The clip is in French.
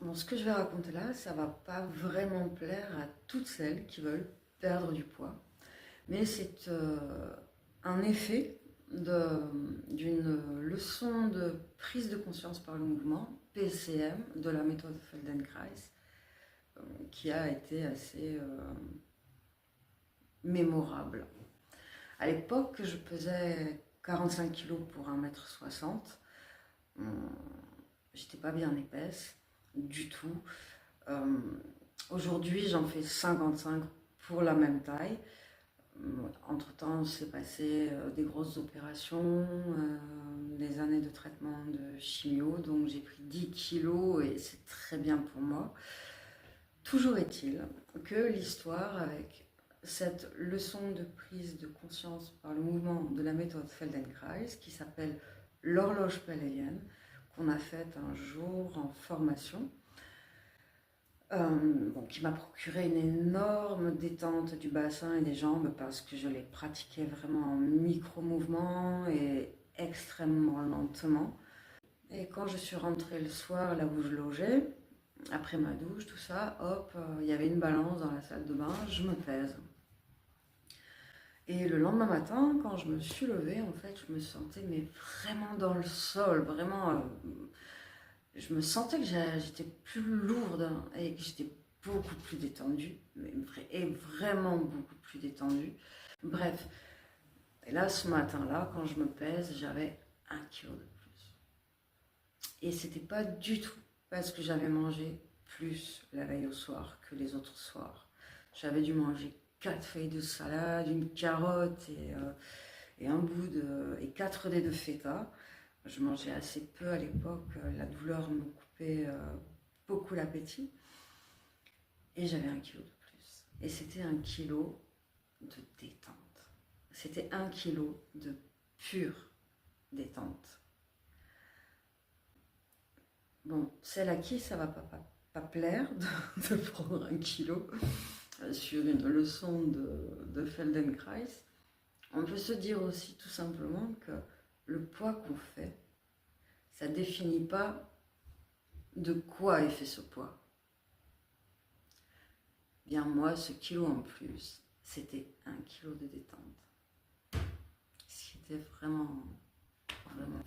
Bon, ce que je vais raconter là, ça va pas vraiment plaire à toutes celles qui veulent perdre du poids, mais c'est un effet d'une leçon de prise de conscience par le mouvement, PCM, de la méthode Feldenkrais, qui a été assez mémorable. À l'époque, je pesais 45 kg pour 1,60 m. J'étais pas bien épaisse du tout. Euh, Aujourd'hui, j'en fais 55 pour la même taille. Entre-temps, c'est passé des grosses opérations, des années de traitement de chimio, donc j'ai pris 10 kilos et c'est très bien pour moi. Toujours est-il que l'histoire avec cette leçon de prise de conscience par le mouvement de la méthode Feldenkrais, qui s'appelle l'horloge pelléenne, qu'on a faite un jour en formation, qui m'a procuré une énorme détente du bassin et des jambes parce que je les pratiquais vraiment en micro-mouvements et extrêmement lentement. Et quand je suis rentrée le soir là où je logeais, après ma douche, tout ça, hop, il y avait une balance dans la salle de bain, je me pèse. Et le lendemain matin, quand je me suis levée, en fait, je me sentais mais vraiment dans le sol, vraiment, je me sentais que j'étais plus lourde et que j'étais beaucoup plus détendue, et vraiment beaucoup plus détendue. Bref, et là, ce matin-là, quand je me pèse, j'avais 1 kg de plus. Et c'était pas du tout parce que j'avais mangé plus la veille au soir que les autres soirs. J'avais dû manger 4 feuilles de salade, une carotte et un bout et 4 dés de feta. Je mangeais assez peu à l'époque, la douleur me coupait beaucoup l'appétit. Et j'avais 1 kg de plus. Et c'était 1 kg de détente. C'était 1 kg de pure détente. Bon, celle à qui ça va pas plaire de prendre 1 kg sur une leçon de Feldenkrais, on peut se dire aussi tout simplement que le poids qu'on fait, ça ne définit pas de quoi est fait ce poids. Bien moi, ce kilo en plus, c'était 1 kg de détente. Ce qui était vraiment, vraiment